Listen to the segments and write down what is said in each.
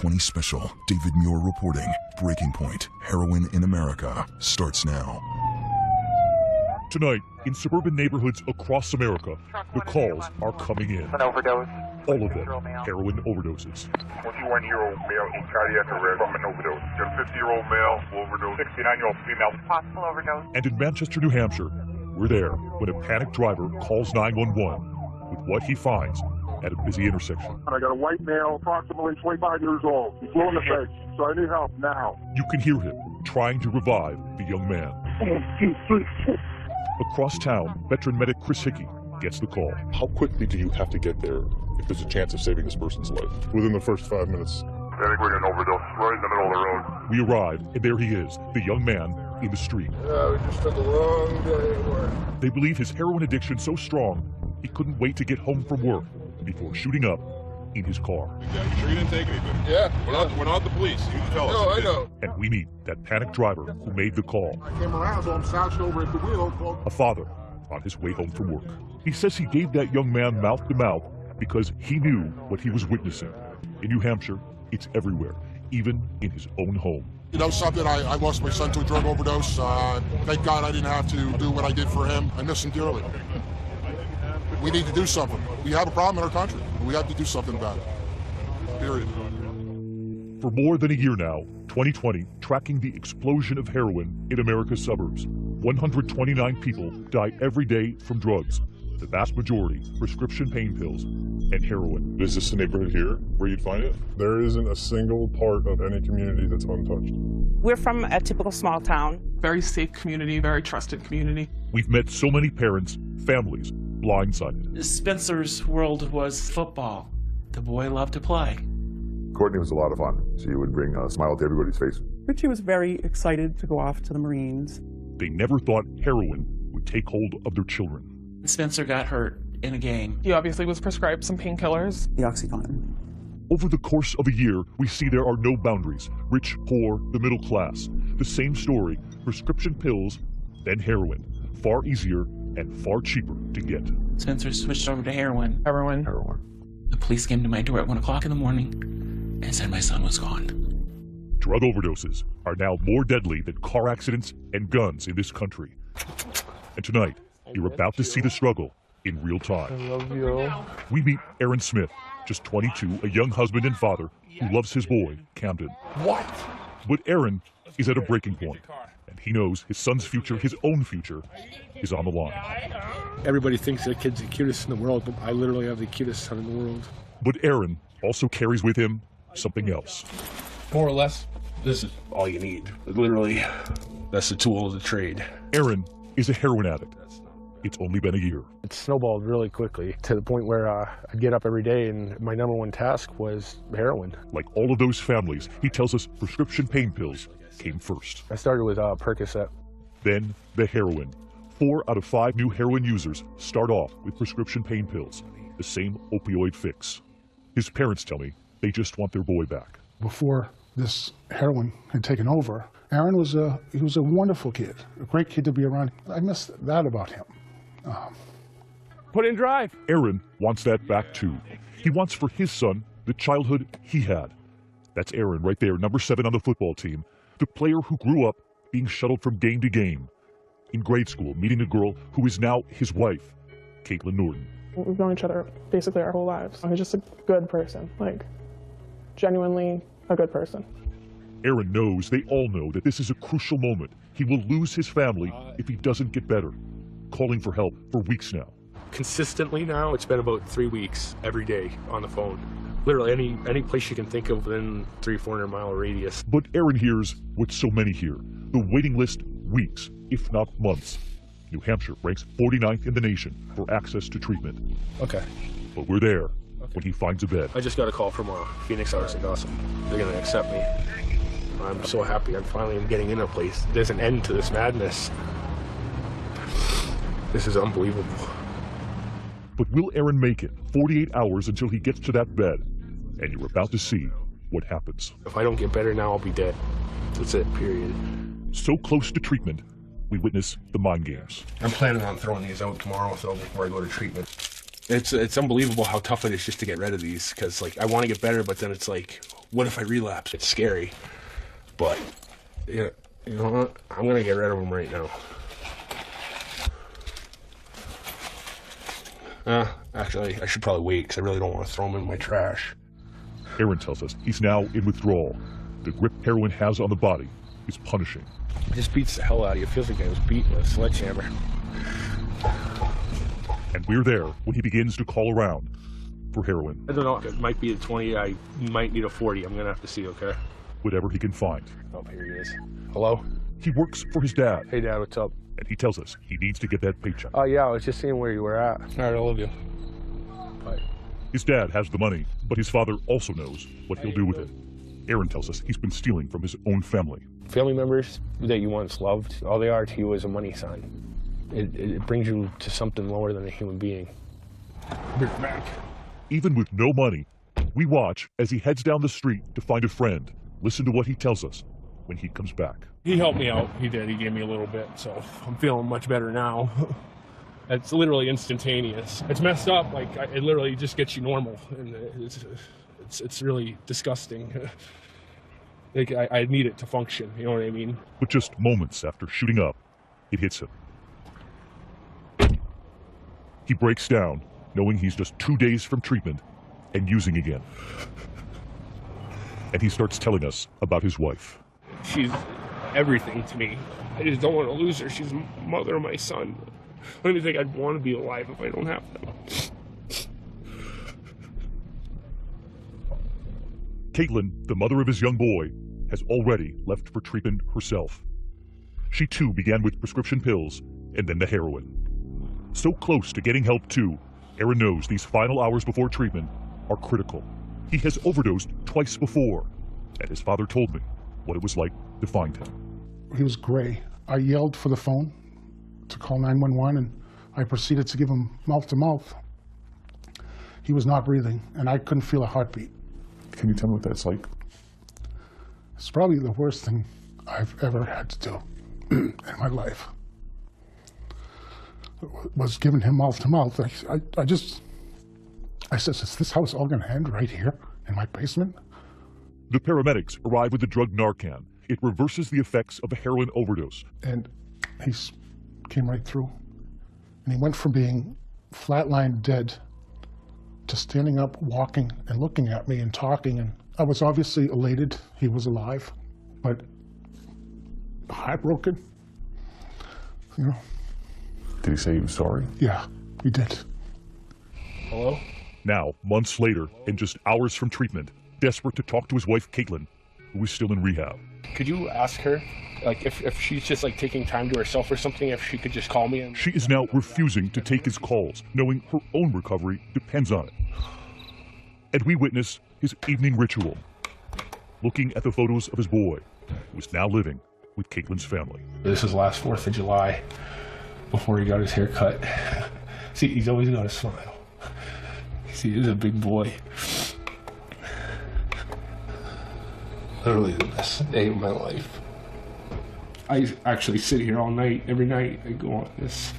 2020 special. David Muir reporting. Breaking Point. Heroin in America starts now. Tonight, in suburban neighborhoods across America, the calls are coming in. An overdose. All of them, heroin overdoses. 21-year-old male in cardiac arrest from an overdose. Got a 50-year-old male overdose. 69-year-old female. Possible overdose. And in Manchester, New Hampshire, we're there when a panicked driver calls 911 with what he finds at a busy intersection. I got a white male, approximately 25 years old. He's blue in the face, so I need help now. You can hear him trying to revive the young man. Across town, veteran medic Chris Hickey gets the call. How quickly do you have to get there if there's a chance of saving this person's life? Within the first 5 minutes. I think we're going to overdose right in the middle of the road. We arrive, and there he is, the young man in the street. Yeah, we just took a long day at work. They believe his heroin addiction so strong, he couldn't wait to get home from work before shooting up in his car. Yeah, you sure you didn't take anything? Yeah. We're not the police. You can tell us. No, I know. And we meet that panicked driver who made the call. I came around, so I'm slouched over at the wheel. A father on his way home from work. He says he gave that young man mouth to mouth because he knew what he was witnessing. In New Hampshire, it's everywhere, even in his own home. You know something, I lost my son to a drug overdose. Thank God I didn't have to do what I did for him. I miss him dearly. We need to do something. We have a problem in our country, and we have to do something about it. Period. For more than a year now, 2020, tracking the explosion of heroin in America's suburbs. 129 people die every day from drugs, the vast majority prescription pain pills and heroin. Is this the neighborhood here where you'd find it? There isn't a single part of any community that's untouched. We're from a typical small town. Very safe community, very trusted community. We've met so many parents, families, blindsided. Spencer's world was football. The boy loved to play. Courtney was a lot of fun. She would bring a smile to everybody's face. Richie was very excited to go off to the Marines. They never thought heroin would take hold of their children. Spencer got hurt in a game. He obviously was prescribed some painkillers. The OxyContin. Over the course of a year, we see there are no boundaries. Rich, poor, the middle class. The same story, prescription pills, then heroin. Far easier and far cheaper to get. Spencer switched over to heroin. Heroin. The police came to my door at 1 o'clock in the morning and said my son was gone. Drug overdoses are now more deadly than car accidents and guns in this country. And tonight, you're about to see the struggle in real time. I love you. We meet Aaron Smith, just 22, a young husband and father who loves his boy, Camden. What? But Aaron is at a breaking point, and he knows his son's future, his own future, is on the line. Everybody thinks their kid's the cutest in the world, but I literally have the cutest son in the world. But Aaron also carries with him something else. More or less, this is all you need. Literally, that's the tool of the trade. Aaron is a heroin addict. It's only been a year. It snowballed really quickly to the point where I'd get up every day and my number one task was heroin. Like all of those families, he tells us prescription pain pills came first. I started with Percocet. Then the heroin. 4 out of 5 new heroin users start off with prescription pain pills, the same opioid fix. His parents tell me they just want their boy back. Before this heroin had taken over, Aaron was a wonderful kid, a great kid to be around. I miss that about him. Put in drive. Aaron wants that back too. He wants for his son the childhood he had. That's Aaron right there, number 7 on the football team, the player who grew up being shuttled from game to game. In grade school, meeting a girl who is now his wife, Caitlin Norton. We've known each other basically our whole lives. He's just a good person, like genuinely a good person. Aaron knows, they all know, that this is a crucial moment. He will lose his family if he doesn't get better. Calling for help for weeks now. Consistently now, it's been about 3 weeks every day on the phone. Literally any place you can think of within 300-400 mile radius. But Aaron hears what so many hear. The waiting list, weeks, if not months. New Hampshire ranks 49th in the nation for access to treatment. Okay. But we're there when he finds a bed. I just got a call from Phoenix Arts and Gossip. They're gonna accept me. I'm so happy I'm finally getting in a place. There's an end to this madness. This is unbelievable. But will Aaron make it 48 hours until he gets to that bed? And you're about to see what happens. If I don't get better now, I'll be dead. That's it, period. So close to treatment, we witness the mind games. I'm planning on throwing these out tomorrow before I go to treatment. It's unbelievable how tough it is just to get rid of these, because like I want to get better, but then it's like, what if I relapse? It's scary, but yeah, you know what? I'm gonna get rid of them right now. Actually, I should probably wait because I really don't want to throw them in my trash. Aaron tells us he's now in withdrawal. The grip heroin has on the body is punishing. It just beats the hell out of you. It feels like I was beaten with a sledgehammer. And we're there when he begins to call around for heroin. I don't know. It might be a 20. I might need a 40. I'm going to have to see, okay? Whatever he can find. Oh, here he is. Hello? He works for his dad. Hey, Dad, what's up? And he tells us he needs to get that paycheck. Oh, yeah, I was just seeing where you were at. All right, I love you. Bye. His dad has the money, but his father also knows what he'll do with it. Aaron tells us he's been stealing from his own family. Family members that you once loved, all they are to you is a money sign. It brings you to something lower than a human being. Back. Even with no money, we watch as he heads down the street to find a friend. Listen to what he tells us when he comes back. He helped me out. He did. He gave me a little bit, so I'm feeling much better now. It's literally instantaneous. It's messed up. Like it literally just gets you normal, and it's really disgusting. Like I need it to function. You know what I mean? But just moments after shooting up, it hits him. He breaks down, knowing he's just 2 days from treatment and using again. And he starts telling us about his wife. She's everything to me. I just don't want to lose her. She's the mother of my son. I don't even think I'd want to be alive if I don't have them. Caitlin, the mother of his young boy, has already left for treatment herself. She too began with prescription pills and then the heroin. So close to getting help too, Aaron knows these final hours before treatment are critical. He has overdosed twice before, and his father told me what it was like to find him. He was gray. I yelled for the phone to call 911, and I proceeded to give him mouth-to-mouth. He was not breathing, and I couldn't feel a heartbeat. Can you tell me what that's like? It's probably the worst thing I've ever had to do in my life. Was giving him mouth-to-mouth. I said, is this how it's all going to end, right here in my basement? The paramedics arrive with the drug Narcan. It reverses the effects of a heroin overdose. And he came right through. And he went from being flatlined dead to standing up, walking, and looking at me and talking. And I was obviously elated he was alive, but heartbroken, you know. Did he say he was sorry? Yeah, he did. Hello? Now, months later, and just hours from treatment, desperate to talk to his wife, Caitlin, who is still in rehab. Could you ask her, like, if she's just, like, taking time to herself or something, if she could just call me? And... She is now refusing to take his calls, knowing her own recovery depends on it. And we witness his evening ritual, looking at the photos of his boy, who is now living with Caitlin's family. This was last 4th of July, before he got his hair cut. See, he's always got a smile. See, he's a big boy. Literally the best day of my life. I actually sit here all night, every night. I go on this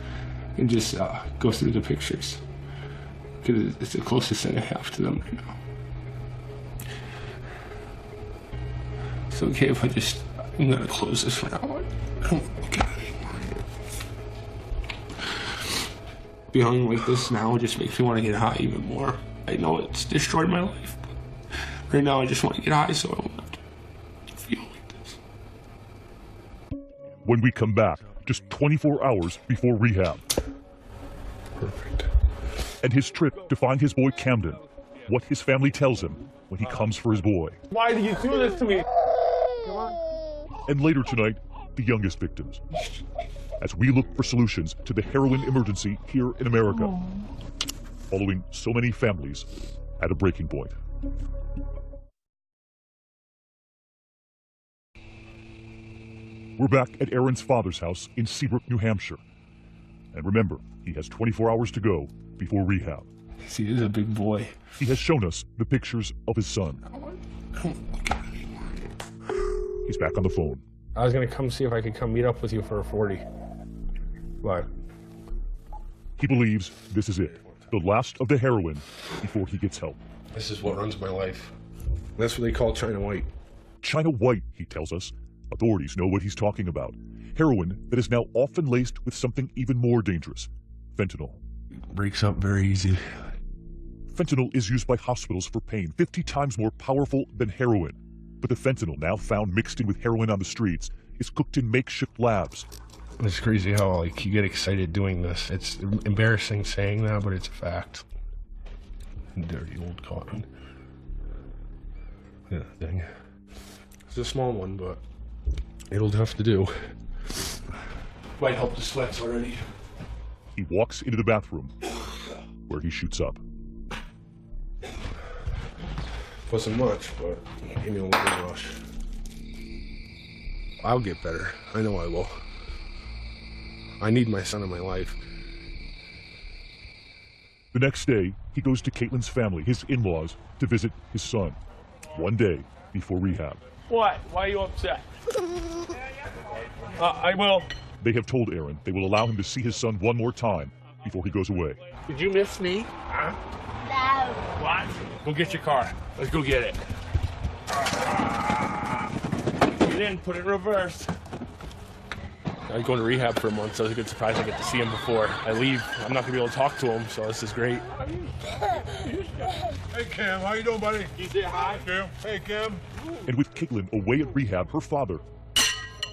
and just go through the pictures, because it's the closest thing I have to them right now. It's okay if I'm gonna close this for now. I don't look at it anymore. Feeling like this now just makes me want to get high even more. I know it's destroyed my life, but right now I just want to get high so I don't have to feel like this. When we come back, just 24 hours before rehab. Perfect. And his trip to find his boy Camden, what his family tells him when he comes for his boy. Why did you do this to me? Come on. And later tonight, the youngest victims. As we look for solutions to the heroin emergency here in America, following so many families at a breaking point. We're back at Aaron's father's house in Seabrook, New Hampshire. And remember, he has 24 hours to go before rehab. See, he's a big boy. He has shown us the pictures of his son. He's back on the phone. I was going to come see if I could come meet up with you for a 40. But he believes this is it. the last of the heroin before he gets help. This is what runs my life. That's what they call China White. China White, he tells us. Authorities know what he's talking about. Heroin that is now often laced with something even more dangerous, fentanyl. It breaks up very easy. Fentanyl is used by hospitals for pain, 50 times more powerful than heroin. But the fentanyl now found mixed in with heroin on the streets is cooked in makeshift labs. It's crazy how like you get excited doing this. It's embarrassing saying that, but it's a fact. Dirty old cotton. Yeah, dang. It's a small one, but it'll have to do. Might help the sweats already. He walks into the bathroom, where he shoots up. Wasn't much, but it gave me a little rush. I'll get better. I know I will. I need my son in my life. The next day, he goes to Caitlin's family, his in-laws, to visit his son. One day before rehab. What? Why are you upset? I will. They have told Aaron they will allow him to see his son one more time before he goes away. Did you miss me? Huh? No. What? Go get your car. Let's go get it. Get in, put it in reverse. I'm going to rehab for a month, so it's a good surprise I get to see him before I leave. I'm not going to be able to talk to him, so this is great. Hey, Kim, how you doing, buddy? Can you say hi? Kim. Hey, Kim. And with Caitlin away at rehab, her father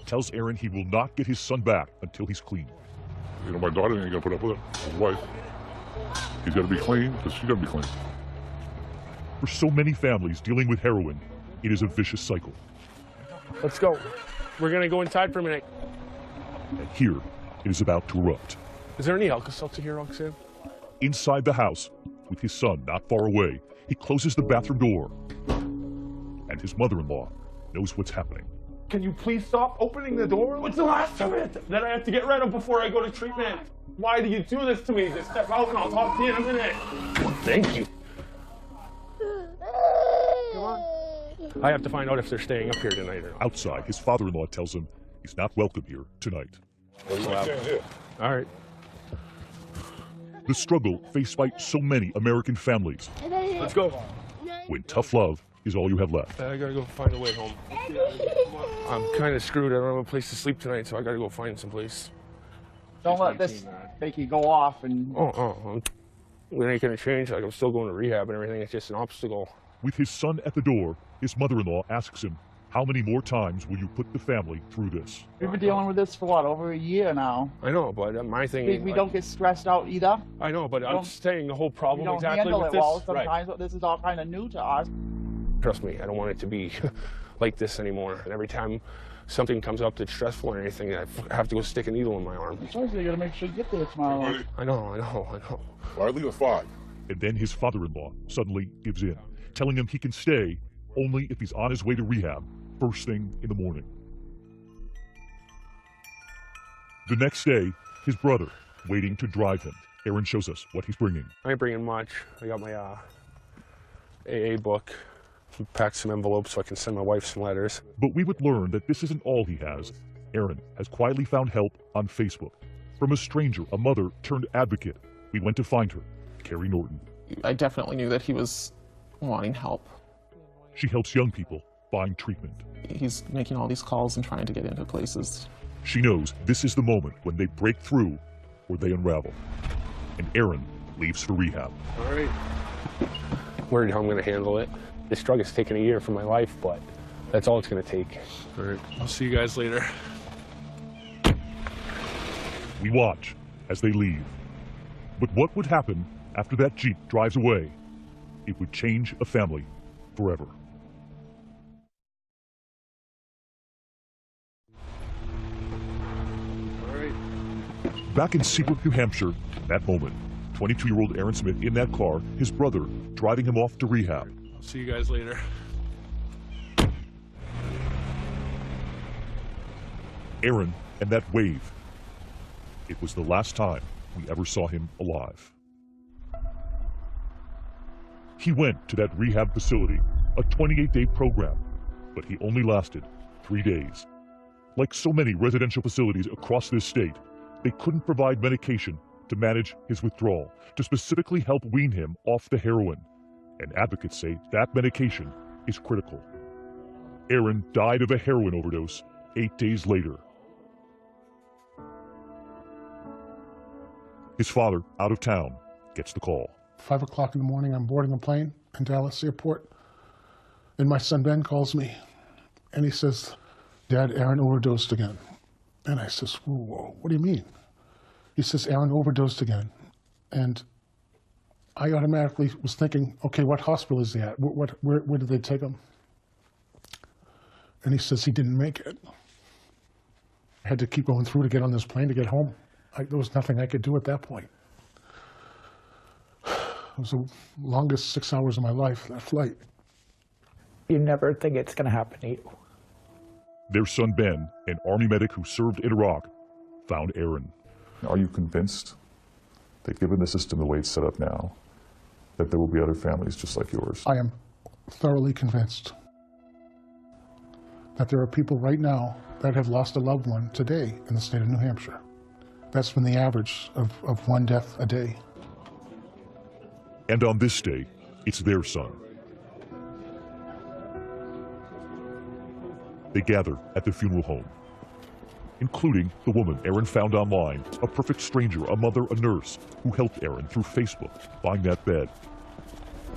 tells Aaron he will not get his son back until he's clean. You know, my daughter ain't gonna put up with it. His wife. He's gotta be clean, because she gotta be clean. For so many families dealing with heroin, it is a vicious cycle. Let's go. We're going to go inside for a minute. And here, it is about to erupt. Is there any Alka-Seltzer here, Roxanne? Inside the house, with his son not far away, he closes the bathroom door. And his mother-in-law knows what's happening. Can you please stop opening the door? What's the last of it that I have to get rid of before I go to treatment? Why do you do this to me? Just step out and I'll talk to you in a minute. Thank you. Come on. I have to find out if they're staying up here tonight or not. Outside, his father-in-law tells him he's not welcome here tonight. All right. The struggle faced by so many American families. Let's go. When tough love is all you have left. I gotta go find a way home. I'm kind of screwed. I don't have a place to sleep tonight, so I gotta go find some place. Don't let this make you go off and... We ain't gonna change. Like, I'm still going to rehab and everything. It's just an obstacle. With his son at the door, his mother-in-law asks him, how many more times will you put the family through this? We've been dealing with this for what, over a year now? I know, but my thing is... We don't get stressed out either. I know, but I'm saying the whole problem we don't exactly handle with it this. well sometimes, but this is all kind of new to us. Trust me, I don't want it to be like this anymore. And every time something comes up that's stressful or anything, I have to go stick a needle in my arm. So you gotta make sure you get there tomorrow. I know. Why leave at 5? And then his father-in-law suddenly gives in, telling him he can stay only if he's on his way to rehab first thing in the morning. The next day, his brother waiting to drive him. Aaron shows us what he's bringing. I ain't bringing much. I got my AA book. Packed some envelopes so I can send my wife some letters. But we would learn that this isn't all he has. Aaron has quietly found help on Facebook. From a stranger, a mother turned advocate. We went to find her, Carrie Norton. I definitely knew that he was wanting help. She helps young people find treatment. He's making all these calls and trying to get into places. She knows this is the moment when they break through or they unravel. And Aaron leaves for rehab. All right. Worried how I'm going to handle it. This drug has taken a year from my life, but that's all it's going to take. All right. I'll see you guys later. We watch as they leave. But what would happen after that Jeep drives away? It would change a family forever. Back in Seabrook, New Hampshire, that moment, 22-year-old Aaron Smith in that car, his brother driving him off to rehab. I'll see you guys later. Aaron and that wave. It was the last time we ever saw him alive. He went to that rehab facility, a 28-day program, but he only lasted 3 days. Like so many residential facilities across this state, they couldn't provide medication to manage his withdrawal, to specifically help wean him off the heroin. And advocates say that medication is critical. Aaron died of a heroin overdose 8 days later. His father, out of town, gets the call. 5 o'clock in the morning, I'm boarding a plane in Dallas Airport, and my son Ben calls me, and he says, "Dad, Aaron overdosed again." And I says, "Whoa, what do you mean?" He says, "Aaron overdosed again." And I automatically was thinking, okay, what hospital is he at? Where did they take him? And he says he didn't make it. I had to keep going through to get on this plane to get home. There was nothing I could do at that point. It was the longest 6 hours of my life, that flight. You never think it's going to happen to you. Their son Ben, an Army medic who served in Iraq, found Aaron. Are you convinced that given the system the way it's set up now, that there will be other families just like yours? I am thoroughly convinced that there are people right now that have lost a loved one today in the state of New Hampshire. That's been the average of one death a day. And on this day, it's their son. They gather at the funeral home, including the woman Aaron found online, a perfect stranger, a mother, a nurse, who helped Aaron through Facebook buying that bed.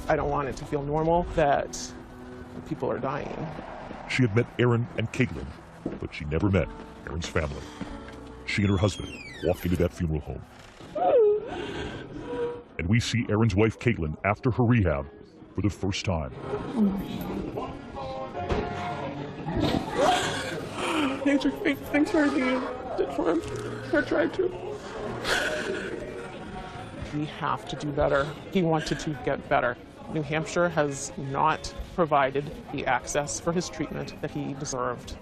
I don't want it to feel normal that people are dying. She had met Aaron and Caitlin, but she never met Aaron's family. She and her husband walk into that funeral home. And we see Aaron's wife, Caitlin, after her rehab for the first time. Thanks for everything you did for him. I tried to. We have to do better. He wanted to get better. New Hampshire has not provided the access for his treatment that he deserved.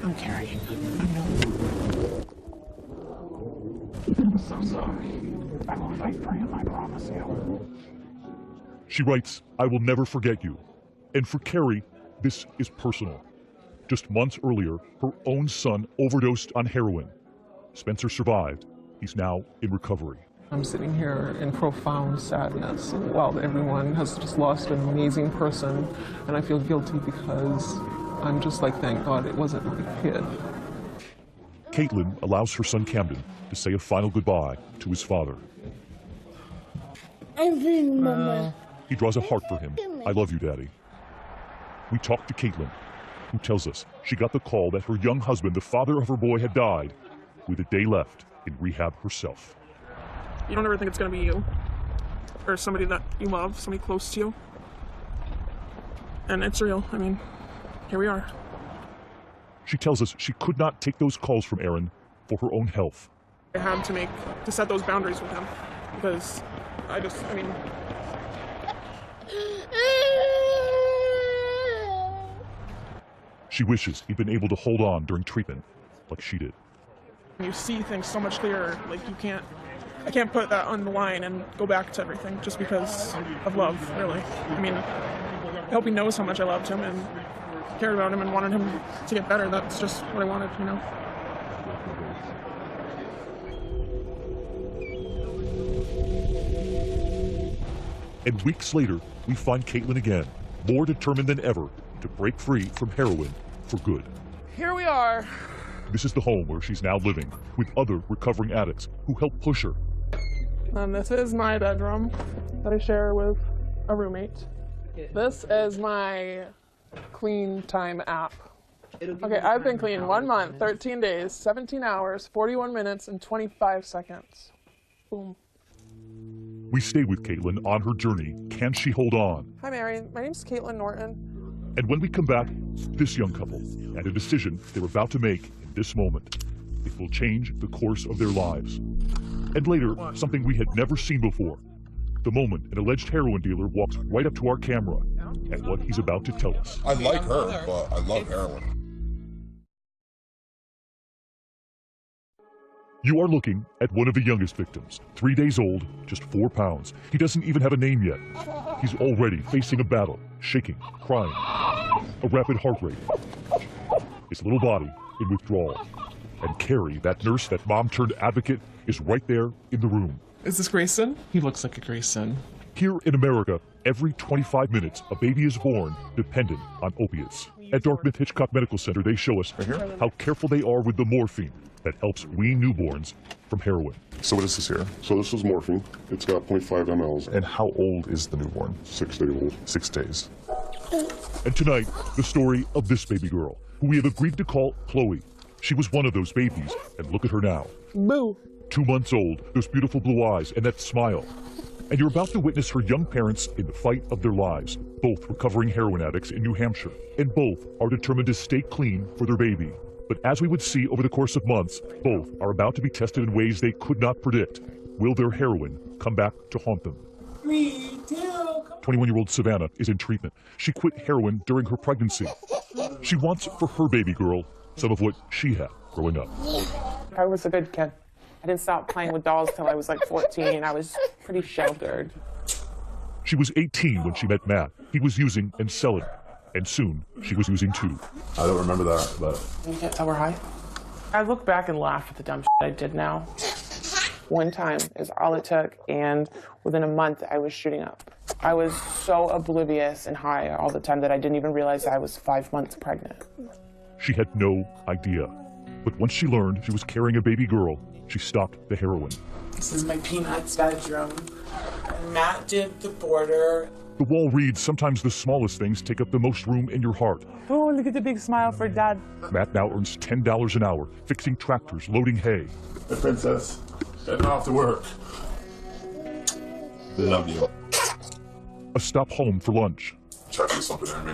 I'm carrying him. I'm so sorry. I will fight for him, I promise you. She writes, "I will never forget you." And for Carrie, this is personal. Just months earlier, her own son overdosed on heroin. Spencer survived. He's now in recovery. I'm sitting here in profound sadness while everyone has just lost an amazing person, and I feel guilty because I'm just like, thank God it wasn't my kid. Caitlin allows her son Camden to say a final goodbye to his father. He draws a heart for him. "I love you, Daddy." We talk to Caitlin, who tells us she got the call that her young husband, the father of her boy, had died with a day left in rehab herself. You don't ever think it's going to be you or somebody that you love, somebody close to you. And it's real. I mean, here we are. She tells us she could not take those calls from Aaron for her own health. I had to set those boundaries with him because I mean, She wishes he'd been able to hold on during treatment like she did. you see things so much clearer. Like I can't put that on the line and go back to everything just because of love, really. I mean, I hope he knows how much I loved him and cared about him and wanted him to get better. That's just what I wanted, you know. And weeks later, we find Caitlin again, more determined than ever to break free from heroin for good. Here we are. This is the home where she's now living with other recovering addicts who help push her. And this is my bedroom that I share with a roommate. This is my clean time app. Okay, I've been clean 1 month, 13 days, 17 hours, 41 minutes, and 25 seconds. Boom. We stay with Caitlin on her journey. Can she hold on? Hi, Mary. My name's Caitlin Norton. And when we come back, this young couple and a decision they're about to make in this moment. It will change the course of their lives. And later, something we had never seen before. The moment an alleged heroin dealer walks right up to our camera and what he's about to tell us. I like her, but I love heroin. You are looking at one of the youngest victims, 3 days old, just 4 pounds. He doesn't even have a name yet. He's already facing a battle, shaking, crying, a rapid heart rate, his little body in withdrawal. And Carrie, that nurse, that mom-turned-advocate, is right there in the room. Is this Grayson? He looks like a Grayson. Here in America, every 25 minutes, a baby is born dependent on opiates. At Dartmouth Hitchcock Medical Center, they show us how careful they are with the morphine that helps wean newborns from heroin. So what is this here? So this is morphine. It's got 0.5 mLs. And how old is the newborn? 6 days old. 6 days. And tonight, the story of this baby girl, who we have agreed to call Chloe. She was one of those babies, and look at her now. Boo. 2 months old, those beautiful blue eyes, and that smile. And you're about to witness her young parents in the fight of their lives, both recovering heroin addicts in New Hampshire, and both are determined to stay clean for their baby. But as we would see over the course of months, both are about to be tested in ways they could not predict. Will their heroin come back to haunt them? 21-year-old Savannah is in treatment. She quit heroin during her pregnancy. She wants for her baby girl some of what she had growing up. I was a good kid. I didn't stop playing with dolls till I was like 14. I was pretty sheltered. She was 18 when she met Matt. He was using and selling, and soon she was using too. I don't remember that, but... You can't tell we're high? I look back and laugh at the dumb shit I did now. One time is all it took, and within a month I was shooting up. I was so oblivious and high all the time that I didn't even realize I was 5 months pregnant. She had no idea. But once she learned she was carrying a baby girl, she stopped the heroin. This is my Peanuts bedroom. Matt did the border. The wall reads, sometimes the smallest things take up the most room in your heart. Oh, look at the big smile for Dad. Matt now earns $10 an hour, fixing tractors, loading hay. The princess, heading off to work. Love you. A stop home for lunch. Try to do something in me.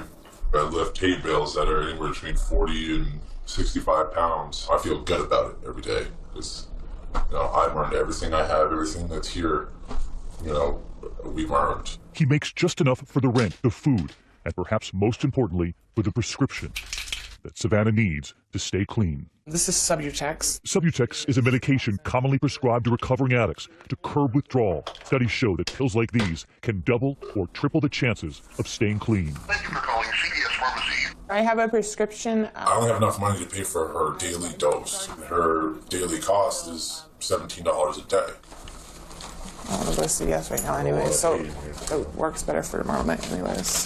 I lift hay bales that are anywhere between 40 and 65 pounds. I feel good about it every day because, I've earned everything I have, everything that's here, we've earned. He makes just enough for the rent, the food, and perhaps most importantly, for the prescription that Savannah needs to stay clean. This is Subutex. Subutex is a medication commonly prescribed to recovering addicts to curb withdrawal. Studies show that pills like these can double or triple the chances of staying clean. Thank you for calling CVS Pharmacy. I have a prescription. I don't have enough money to pay for her daily dose. Her daily cost is $17 a day. I want to go to CVS right now anyway, so it works better for tomorrow night anyways.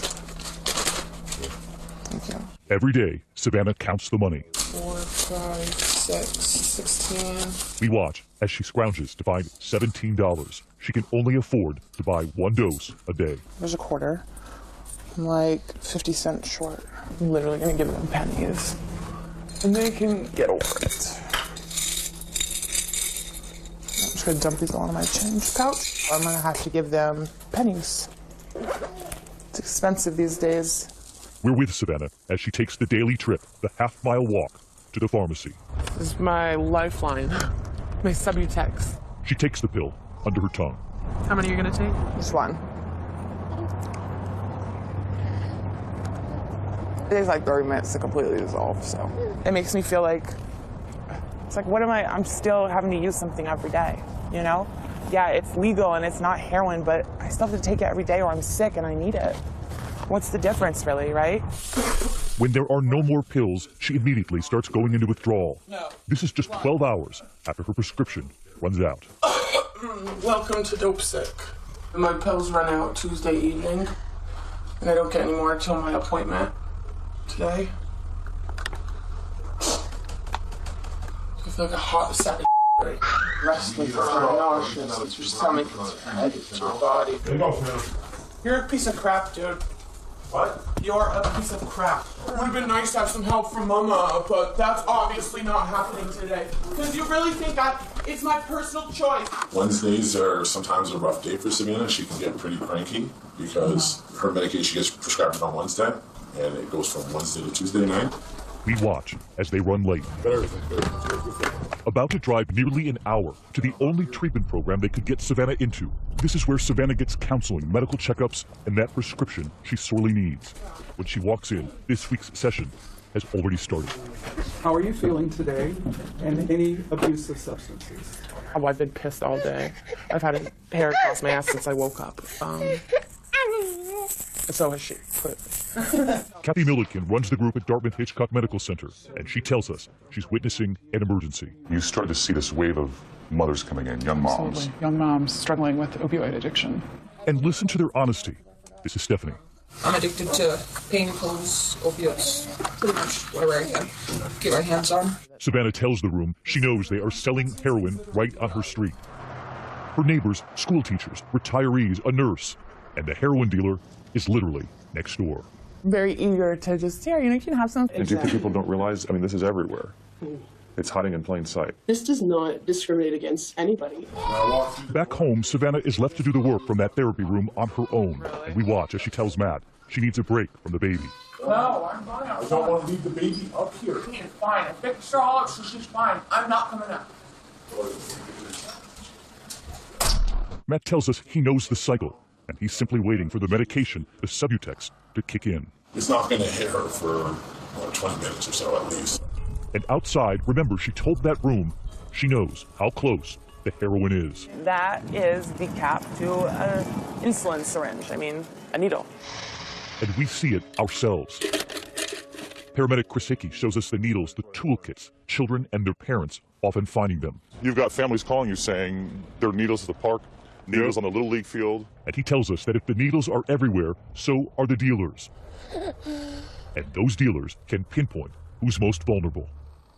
Thank you. Every day, Savannah counts the money. 4, 5, 6, 16. We watch as she scrounges to find $17. She can only afford to buy 1 dose a day. There's a quarter. I'm like 50 cents short. I'm literally gonna give them pennies. And they can get over it. I'm just gonna dump these all in my change pouch. I'm gonna have to give them pennies. It's expensive these days. We're with Savannah as she takes the daily trip, the half-mile walk to the pharmacy. This is my lifeline, my Subutex. She takes the pill under her tongue. How many are you gonna take? Just one. It takes like 30 minutes to completely dissolve, so. It makes me feel like, it's like, what am I, I'm still having to use something every day, Yeah, it's legal and it's not heroin, but I still have to take it every day or I'm sick and I need it. What's the difference, really, right? When there are no more pills, she immediately starts going into withdrawal. No. This is just 12 hours after her prescription runs out. Welcome to Dope Sick. My pills run out Tuesday evening, and I don't get any more until my appointment today. I feel like a hot sack of right? Restless, nauseous, it's your stomach, it's head, it's your body. You're a piece of crap, dude. What? You're a piece of crap. Would have been nice to have some help from Mama, but that's obviously not happening today. Because you really think it's my personal choice. Wednesdays are sometimes a rough day for Savannah. She can get pretty cranky because her medication gets prescribed on Wednesday, and it goes from Wednesday to Tuesday night. We watch as they run late. About to drive nearly an hour to the only treatment program they could get Savannah into. This is where Savannah gets counseling, medical checkups, and that prescription she sorely needs. When she walks in, this week's session has already started. How are you feeling today? And any abuse of substances? Oh, I've been pissed all day. I've had a hair across my ass since I woke up. So has she. Kathy Milliken runs the group at Dartmouth Hitchcock Medical Center, and she tells us she's witnessing an emergency. You start to see this wave of mothers coming in, young moms. Absolutely. Young moms struggling with opioid addiction. And listen to their honesty. This is Stephanie. I'm addicted to pain pills, opiates, pretty much whatever I can get my hands on. Savannah tells the room she knows they are selling heroin right on her street. Her neighbors, school teachers, retirees, a nurse, and the heroin dealer is literally next door. Very eager to just, here, you can have some. And do you think people don't realize, I mean, this is everywhere. It's hiding in plain sight. This does not discriminate against anybody. Back home, Savannah is left to do the work from that therapy room on her own. And we watch as she tells Matt she needs a break from the baby. No, I'm fine. I don't want to leave the baby up here. It's fine. I fixed her all up, so she's fine. I'm not coming out. Matt tells us he knows the cycle, and he's simply waiting for the medication, the Subutex, to kick in. It's not going to hit her for 20 minutes or so at least. And outside, remember, she told that room she knows how close the heroin is. That is the cap to an insulin syringe. I mean, a needle. And we see it ourselves. Paramedic Chris Hickey shows us the needles, the toolkits, children and their parents often finding them. You've got families calling you saying there are needles at the park, needles on the Little League field. And he tells us that if the needles are everywhere, so are the dealers. And those dealers can pinpoint who's most vulnerable.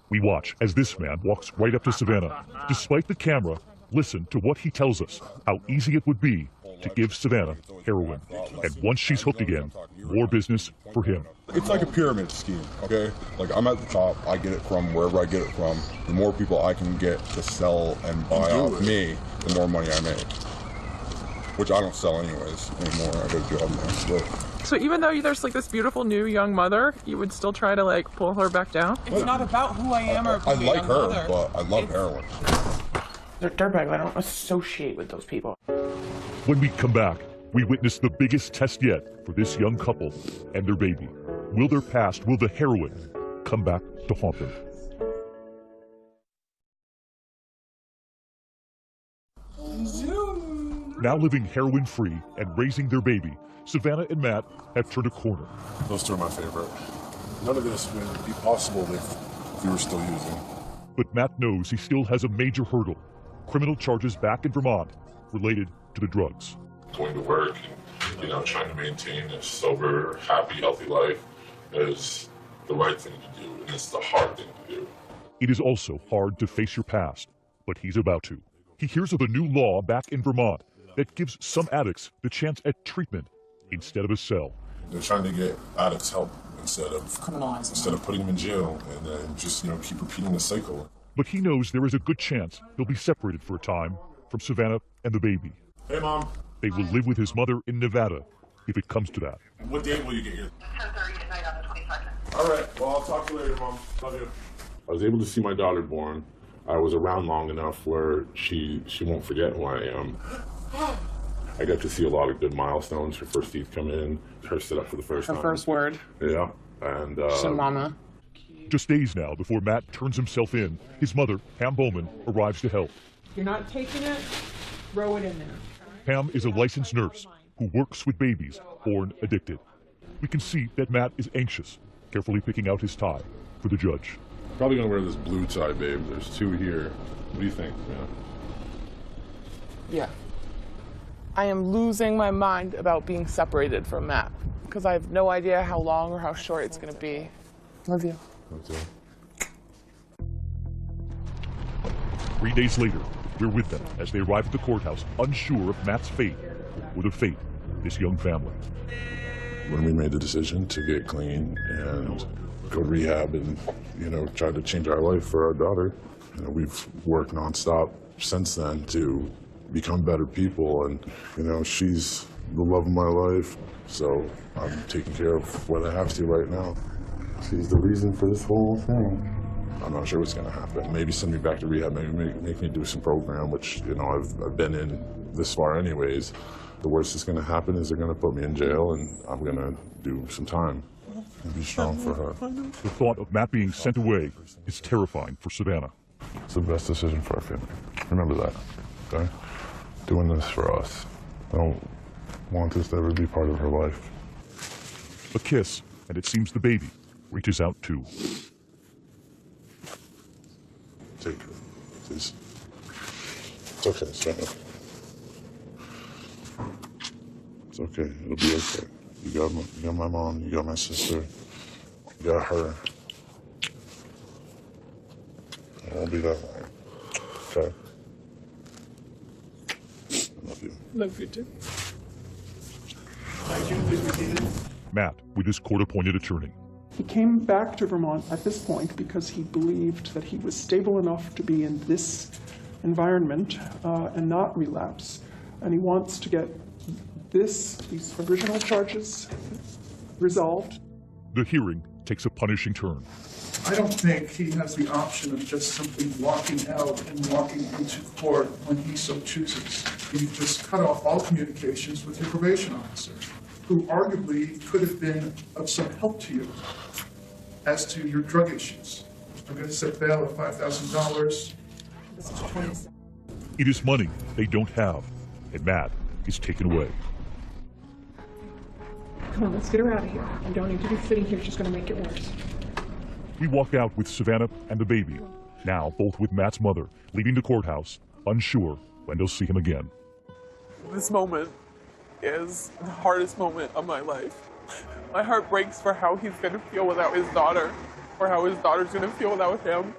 We watch as this man walks right up to Savannah. Despite the camera, listen to what he tells us, how easy it would be to give Savannah heroin. And once she's hooked again, more business for him. It's like a pyramid scheme, okay? Like, I'm at the top, I get it from wherever I get it from. The more people I can get to sell and buy off me, the more money I make. Which I don't sell anyways anymore. I got a job now. So even though there's like this beautiful new young mother, you would still try to like pull her back down? It's not about who I am or I like her, but I love heroin. They're dirtbags. I don't associate with those people. When we come back, we witness the biggest test yet for this young couple and their baby. Will their past, will the heroin come back to haunt them? Now living heroin-free and raising their baby, Savannah and Matt have turned a corner. Those two are my favorite. None of this would be possible if we were still using. But Matt knows he still has a major hurdle. Criminal charges back in Vermont related to the drugs. Going to work and, trying to maintain a sober, happy, healthy life is the right thing to do, and it's the hard thing to do. It is also hard to face your past, but he's about to. He hears of a new law back in Vermont that gives some addicts the chance at treatment instead of a cell. They're trying to get addicts help instead of putting them in jail and then just keep repeating the cycle. But he knows there is a good chance he'll be separated for a time from Savannah and the baby. Hey, Mom. They will live with his mother in Nevada if it comes to that. What date will you get here? 10:30 at night on the 22nd. All right. Well, I'll talk to you later, Mom. Love you. I was able to see my daughter born. I was around long enough where she won't forget who I am. I got to see a lot of good milestones. Her first teeth come in, her sit up for the first time. Her first word. Yeah. And she's a mama. Just days now before Matt turns himself in, his mother, Pam Bowman, arrives to help. You're not taking it, throw it in there. Pam is a licensed nurse who works with babies born addicted. We can see that Matt is anxious, carefully picking out his tie for the judge. Probably gonna wear this blue tie, babe. There's two here. What do you think, man? Yeah. I am losing my mind about being separated from Matt because I have no idea how long or how short it's going to be. Love you. Love you. 3 days later, we're with them as they arrive at the courthouse, unsure of Matt's fate or the fate of this young family. When we made the decision to get clean and go to rehab and, try to change our life for our daughter, we've worked nonstop since then to become better people. And, she's the love of my life. So I'm taking care of what I have to right now. She's the reason for this whole thing. I'm not sure what's going to happen. Maybe send me back to rehab, maybe make me do some program, which, I've been in this far anyways. The worst that's going to happen is they're going to put me in jail and I'm going to do some time and be strong for her. The thought of Matt being sent away is terrifying for Savannah. It's the best decision for our family. Remember that, okay? Doing this for us. I don't want this to ever be part of her life. A kiss, and it seems the baby reaches out too. Take her, please. It's okay, Savannah. It's okay. It'll be okay. You got my mom. You got my sister. You got her. It won't be that long. Okay. I love you. Love you too. Matt, with his court-appointed attorney. He came back to Vermont at this point because he believed that he was stable enough to be in this environment and not relapse. And he wants to get these original charges resolved. The hearing takes a punishing turn. I don't think he has the option of just simply walking out and walking into court when he so chooses. You just cut off all communications with your probation officer, who arguably could have been of some help to you as to your drug issues. I'm going to set bail at $5,000. It is money they don't have, and Matt is taken away. Come on, let's get her out of here. You don't need to be sitting here. It's just going to make it worse. We walk out with Savannah and the baby, now both with Matt's mother, leaving the courthouse, unsure when they'll see him again. This moment is the hardest moment of my life. My heart breaks for how he's going to feel without his daughter, or how his daughter's going to feel without him.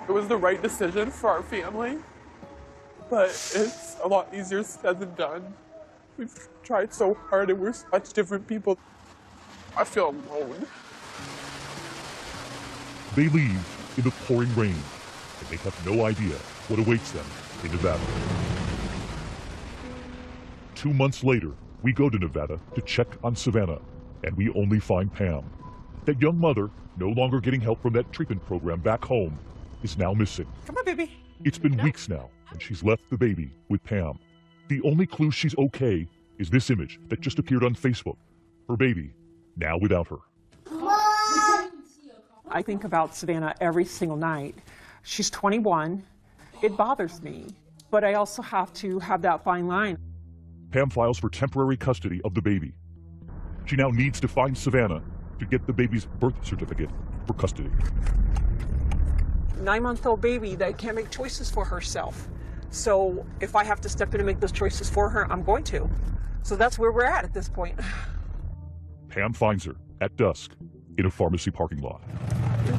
It was the right decision for our family, but it's a lot easier said than done. We've tried so hard and we're such different people. I feel alone. They leave in the pouring rain, and they have no idea what awaits them in Nevada. 2 months later, we go to Nevada to check on Savannah, and we only find Pam. That young mother, no longer getting help from that treatment program back home, is now missing. Come on, baby. It's been weeks now, and she's left the baby with Pam. The only clue she's okay is this image that just appeared on Facebook. Her baby, now without her. I think about Savannah every single night. She's 21. It bothers me, but I also have to have that fine line. Pam files for temporary custody of the baby. She now needs to find Savannah to get the baby's birth certificate for custody. 9-month-old baby that can't make choices for herself. So if I have to step in and make those choices for her, I'm going to. So that's where we're at this point. Pam finds her at dusk in a pharmacy parking lot.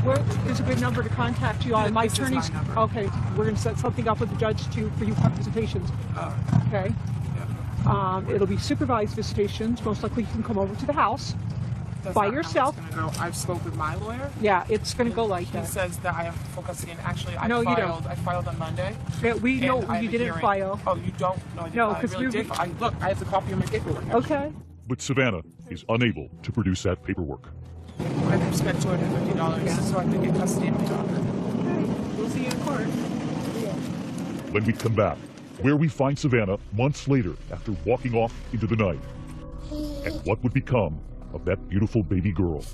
What is a good number to contact you on? My attorney's. Okay, we're going to set something up with the judge for you visitations. Okay. It'll be supervised visitations. Most likely you can come over to the house by yourself. I've spoke with my lawyer. Yeah, it's going to go like that. He says that I have full custody, and actually I No, filed. you don't. I filed on Monday. Yeah, we know you didn't hearing. file. Oh, you don't? No, I didn't. No, I because really did. Look, I have the copy of my paperwork. Okay. But Savannah is unable to produce that paperwork. I've spent $250 so I can get custody of my daughter. Okay, we'll see you in court. When we come back, where we find Savannah months later after walking off into the night, and what would become of that beautiful baby girl.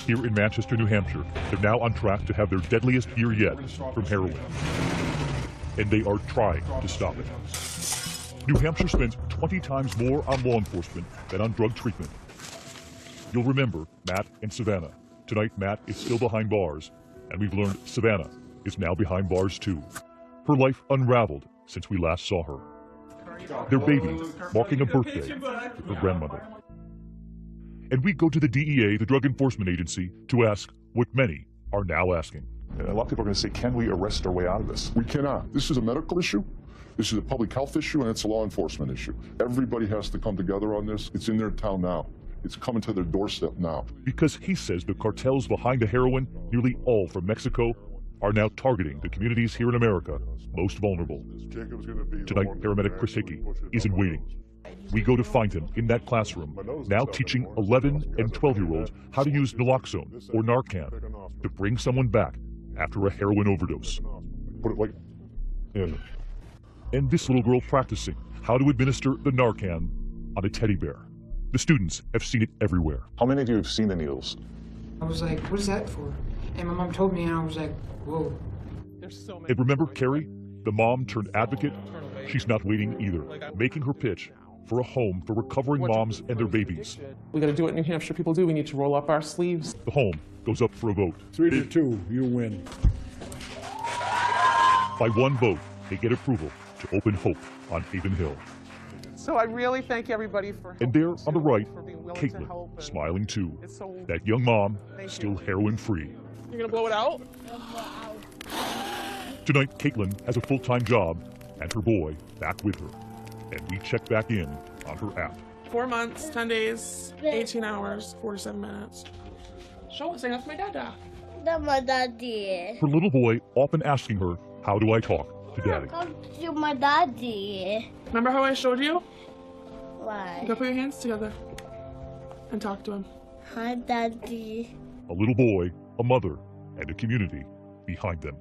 Here in Manchester, New Hampshire, they're now on track to have their deadliest year yet from heroin. And they are trying to stop it. New Hampshire spends 20 times more on law enforcement than on drug treatment. You'll remember Matt and Savannah. Tonight, Matt is still behind bars, and we've learned Savannah is now behind bars too. Her life unraveled since we last saw her. Their baby marking a birthday with her grandmother. And we go to the DEA, the Drug Enforcement Agency, to ask what many are now asking. And a lot of people are going to say, can we arrest our way out of this? We cannot. This is a medical issue. This is a public health issue, and it's a law enforcement issue. Everybody has to come together on this. It's in their town now. It's coming to their doorstep now. Because he says the cartels behind the heroin, nearly all from Mexico, are now targeting the communities here in America most vulnerable. Tonight, paramedic Chris Hickey is in waiting. We go to find him in that classroom, now teaching 11 and 12-year-olds how to use naloxone or Narcan to bring someone back after a heroin overdose. Put it like in. And this little girl practicing how to administer the Narcan on a teddy bear. The students have seen it everywhere. How many of you have seen the needles? I was like, what is that for? And my mom told me, and I was like, whoa. And remember Carrie, the mom turned advocate She's not waiting either, making her pitch for a home for recovering moms and their babies. We got to do what New Hampshire people do. We need to roll up our sleeves. The home goes up for a vote. 3-2, you win. By one vote, they get approval to open Hope on Haven Hill. So I really thank everybody for And there on the right, being willing to Caitlin, help. smiling too. It's so- That young mom, Thank still you. heroin-free. You're gonna blow it out? Tonight, Caitlin has a full-time job and her boy back with her. And we check back in on her app. 4 months, 10 days, 18 hours, 47 minutes. Show it, say that's my dada. My daddy. Her little boy often asking her, how do I talk to daddy? Come to my daddy. Remember how I showed you? Why? You gotta put your hands together and talk to him. Hi, daddy. A little boy, a mother, and a community behind them.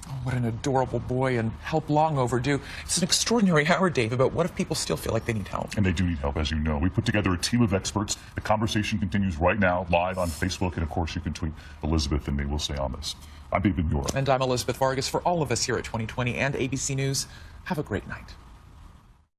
Oh, what an adorable boy, and help long overdue. It's an extraordinary hour, David, but what if people still feel like they need help? And they do need help, as you know. We put together a team of experts. The conversation continues right now, live on Facebook, and of course you can tweet Elizabeth and me. We'll stay on this. I'm David Muir. And I'm Elizabeth Vargas. For all of us here at 2020 and ABC News, have a great night.